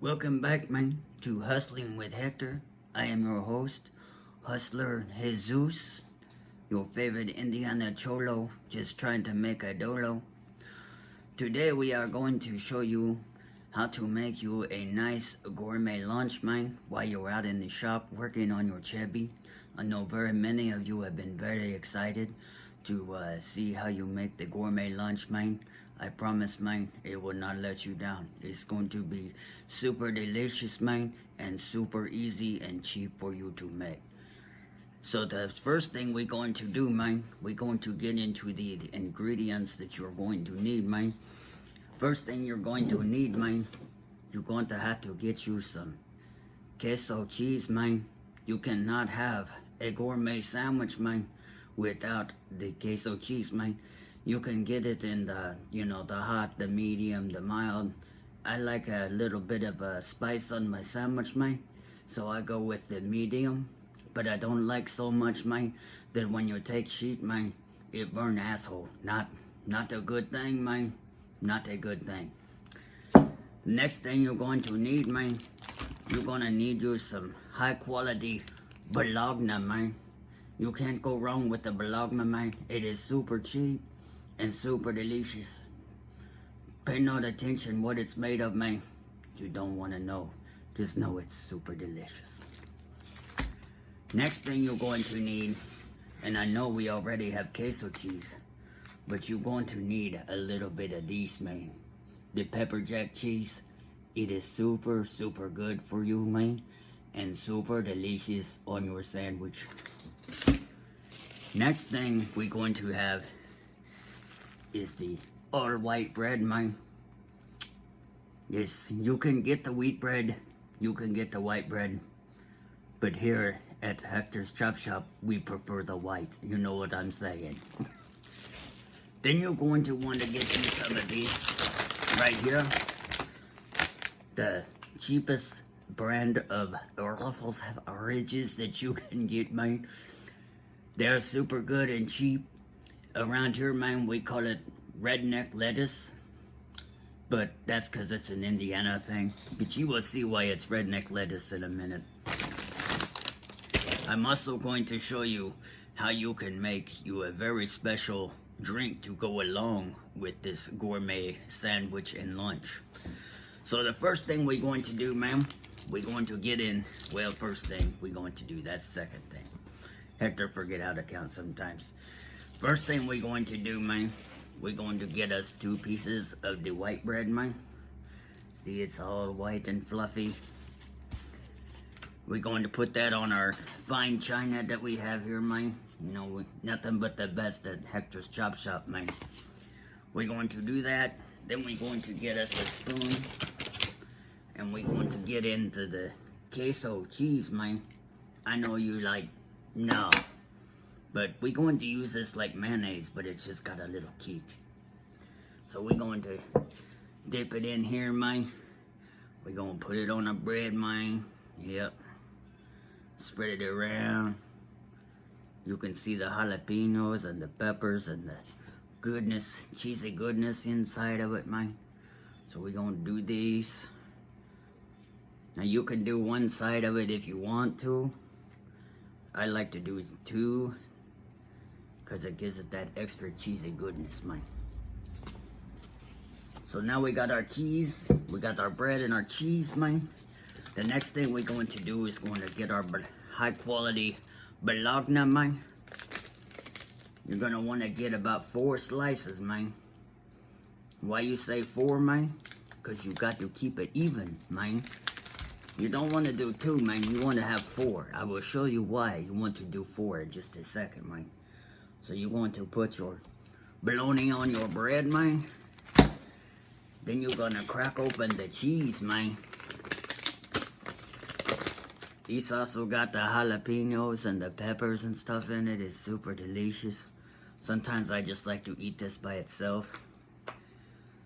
Welcome back, man, to Hustling with Hector. I am your host, Hustler Jesus, your favorite Indiana Cholo, just trying to make a dolo. Today we are going to show you how to make you a nice gourmet lunch, man, while you're out in the shop working on your Chevy. I know very many of you have been very excited to see how you make the gourmet lunch, man. I promise, man, it will not let you down. It's going to be super delicious, man, and super easy and cheap for you to make. So the first thing we're going to do, man, we're going to get into the ingredients that you're going to need, man. First thing you're going to need, man, you're going to have to get you some queso cheese, man. You cannot have a gourmet sandwich, man, without the queso cheese, man. You can get it in the, the hot, the medium, the mild. I like a little bit of a spice on my sandwich, man. So I go with the medium. But I don't like so much, man, that when you take sheet, man, it burn asshole. Not a good thing, man. Not a good thing. Next thing you're going to need, man, you're going to need you some high quality bologna, man. You can't go wrong with the bologna, man. It is super cheap and super delicious. Pay no attention what it's made of, man. You don't want to know. Just know it's super delicious. Next thing you're going to need, and I know we already have queso cheese, but you're going to need a little bit of these, man. The pepper jack cheese. It is super, super good for you, man, and super delicious on your sandwich. Next thing we're going to have is the all white bread, man. Yes, you can get the wheat bread, you can get the white bread, but here at Hector's Chop Shop, we prefer the white. You know what I'm saying. Then you're going to want to get you some of these right here. The cheapest brand of Ruffles ridges that you can get, man. They're super good and cheap. Around here, man, we call it redneck lettuce. But that's because it's an Indiana thing. But you will see why it's redneck lettuce in a minute. I'm also going to show you how you can make you a very special drink to go along with this gourmet sandwich and lunch. So the first thing we're going to do, ma'am, we're going to get in, well, first thing we're going to do, that's second thing. Hector forget how to count sometimes. First thing we're going to do, man, we're going to get us 2 pieces of the white bread, man. See, it's all white and fluffy. We're going to put that on our fine china that we have here, man. You know, nothing but the best at Hector's Chop Shop, man. We're going to do that. Then we're going to get us a spoon. And we're going to get into the queso cheese, man. I know you like, no. But we're going to use this like mayonnaise, but it's just got a little kick. So we're going to dip it in here, man. We're going to put it on the bread, man. Yep. Spread it around. You can see the jalapenos and the peppers and the goodness, cheesy goodness inside of it, man. So we're going to do these. Now you can do one side of it if you want to. I like to do 2 because it gives it that extra cheesy goodness, man. So now we got our cheese, we got our bread and our cheese, man. The next thing we're going to do is going to get our high quality bologna, man. You're going to want to get about 4 slices, man. Why you say 4, man? Because you got to keep it even, man. You don't want to do 2, man. You want to have 4. I will show you why you want to do 4 in just a second, man. So you're going to put your bologna on your bread, man. Then you're going to crack open the cheese, man. These also got the jalapenos and the peppers and stuff in it. It's super delicious. Sometimes I just like to eat this by itself.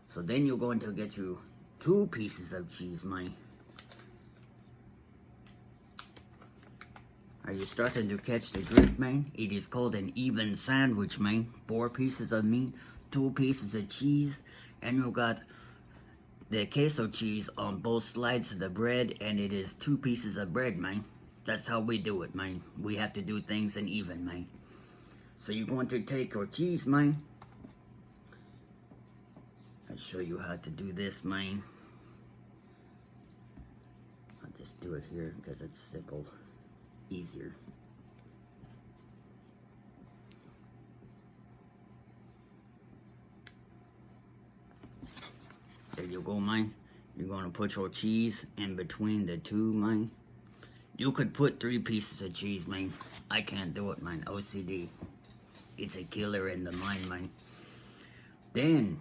So then you're going to get you 2 pieces of cheese, man. Are you starting to catch the drift, man? It is called an even sandwich, man. 4 pieces of meat, 2 pieces of cheese, and you got the queso cheese on both sides of the bread, and it is 2 pieces of bread, man. That's how we do it, man. We have to do things in even, man. So you're going to take your cheese, man. I'll show you how to do this, man. I'll just do it here because it's simple, easier. There you go, man. You're gonna put your cheese in between the 2, man. You could put 3 pieces of cheese, man. I can't do it, man. OCD. It's a killer in the mind, man. Then,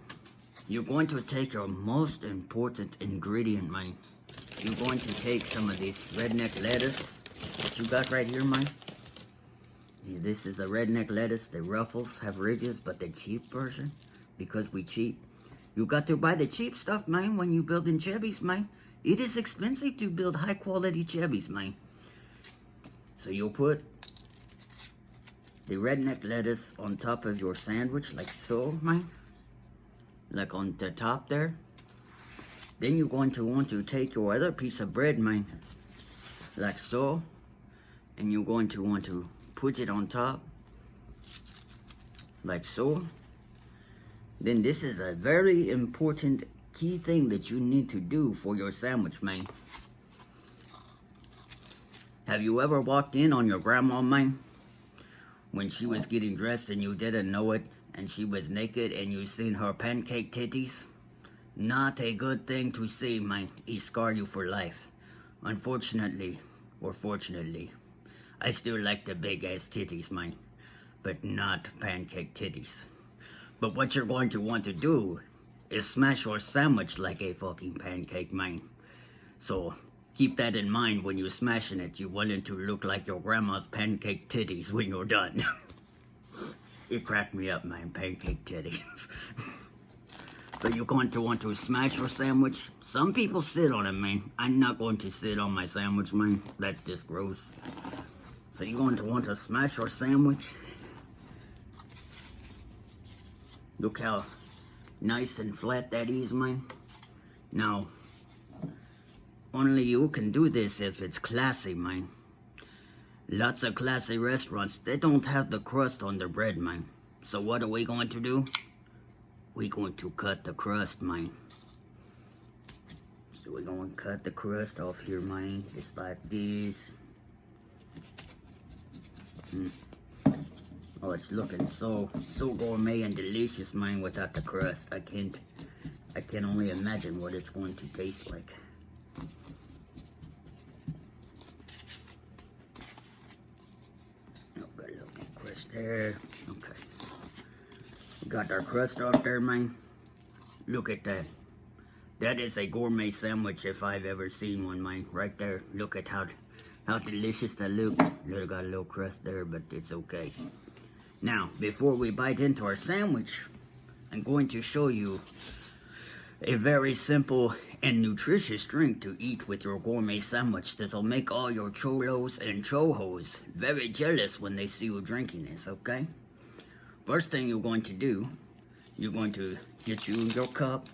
you're going to take your most important ingredient, man. You're going to take some of this redneck lettuce that you got right here, man. Yeah, this is a redneck lettuce. The ruffles have ridges, but the cheap version, because we cheap. You got to buy the cheap stuff, man, when you build in Chevys, man. It is expensive to build high-quality Chevys, man. So you'll put the redneck lettuce on top of your sandwich, like so, man. Like on the top there. Then you're going to want to take your other piece of bread, man. Like so. And you're going to want to put it on top. Like so. Then this is a very important key thing that you need to do for your sandwich, man. Have you ever walked in on your grandma, man? When she was getting dressed and you didn't know it, and she was naked and you seen her pancake titties? Not a good thing to see, man. It scar you for life. Unfortunately, or fortunately, I still like the big ass titties, man. But not pancake titties. But what you're going to want to do is smash your sandwich like a fucking pancake, man. So keep that in mind when you're smashing it. You want it to look like your grandma's pancake titties when you're done. It cracked me up, man, pancake titties. So you're going to want to smash your sandwich. Some people sit on it, man. I'm not going to sit on my sandwich, man. That's just gross. So you're going to want to smash your sandwich. Look how nice and flat that is, man. Now, only you can do this if it's classy, man. Lots of classy restaurants, they don't have the crust on their bread, man. So what are we going to do? We're going to cut the crust, man. So we're going to cut the crust off here, man. Just like this. Oh, it's looking so gourmet and delicious, man, without the crust. I can only imagine what it's going to taste like. Oh, got a little crust there. Okay. Got our crust off there, man. Look at that. That is a gourmet sandwich if I've ever seen one, man. Right there. Look at how delicious that looks. Got a little crust there, but it's okay. Now, before we bite into our sandwich, I'm going to show you a very simple and nutritious drink to eat with your gourmet sandwich that'll make all your cholos and chojos very jealous when they see you drinking this, okay? First thing you're going to do, you're going to get you your cup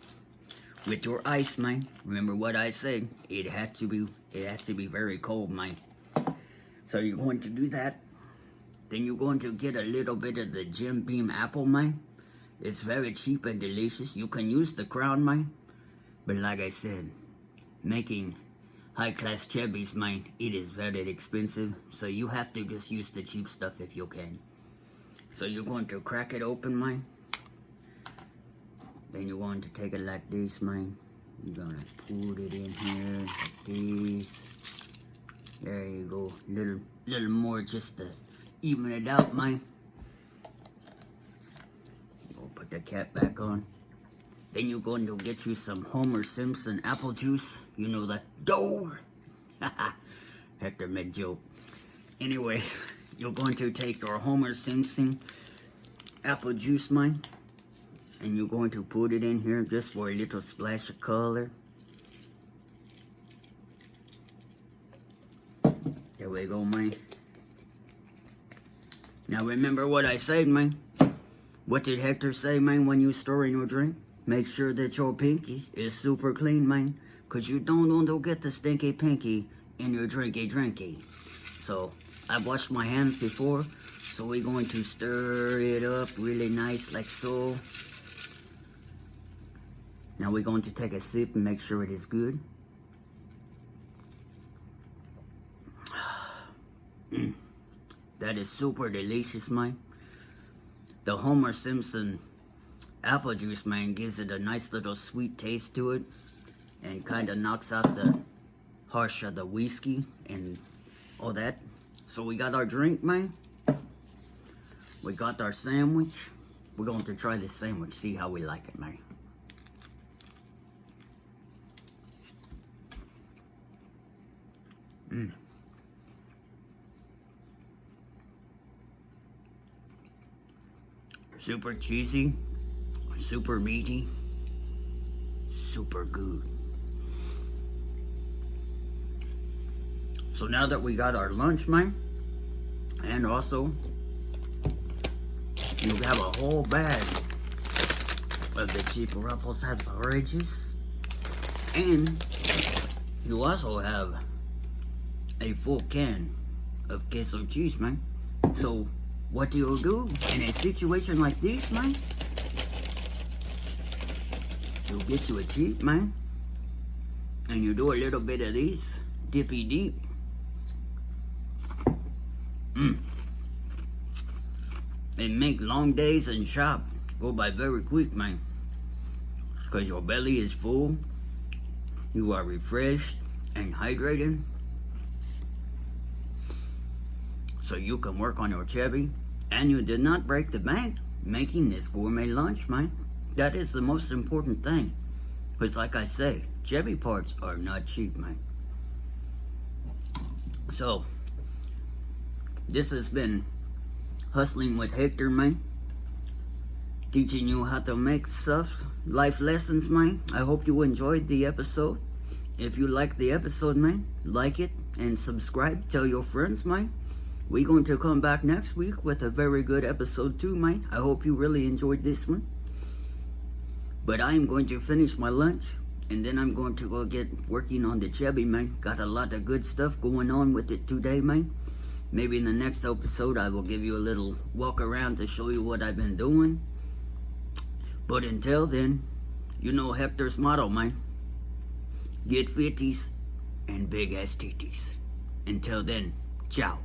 with your ice, man. Remember what I said, it has to be very cold, man. So you're going to do that. Then you're going to get a little bit of the Jim Beam apple, man. It's very cheap and delicious. You can use the Crown, man. But like I said, making high-class Chevys, man, it is very expensive. So you have to just use the cheap stuff if you can. So you're going to crack it open, man. Then you're going to take it like this, man. You're going to put it in here like this. There you go. Little more just to even it out, man. We'll put the cap back on. Then you're going to get you some Homer Simpson apple juice. You know that dough. Hector made joke. Anyway, you're going to take your Homer Simpson apple juice, man. And you're going to put it in here just for a little splash of color. There we go, man. Now remember what I said, man. What did Hector say, man, when you stir in your drink? make sure that your pinky is super clean, man. Because you don't want to get the stinky pinky in your drinky. So, I've washed my hands before. So we're going to stir it up really nice like so. Now we're going to take a sip and make sure it is good. That is super delicious, man. The Homer Simpson apple juice, man, gives it a nice little sweet taste to it. And kind of knocks out the harsh of the whiskey and all that. So we got our drink, man. We got our sandwich. We're going to try this sandwich, see how we like it, man. Super cheesy, super meaty, super good. So now that we got our lunch, man, and also you have a whole bag of the cheap Ruffles beverages, and you also have a full can of queso cheese, man. So what do you do in a situation like this, man? You get you a cheap, man, and you do a little bit of this dippy deep. And make long days in shop go by very quick, man. Because your belly is full, you are refreshed and hydrated. So you can work on your chubby, and you did not break the bank making this gourmet lunch, man. That is the most important thing. Because like I say, chubby parts are not cheap, man. So, this has been Hustling with Hector, man. Teaching you how to make stuff, life lessons, man. I hope you enjoyed the episode. If you liked the episode, man, like it and subscribe. Tell your friends, man. We're going to come back next week with a very good episode too, man. I hope you really enjoyed this one. But I am going to finish my lunch, and then I'm going to go get working on the chubby, man. Got a lot of good stuff going on with it today, man. Maybe in the next episode, I will give you a little walk around to show you what I've been doing. But until then, you know Hector's motto, man. Get fitties and big ass titties. Until then, ciao.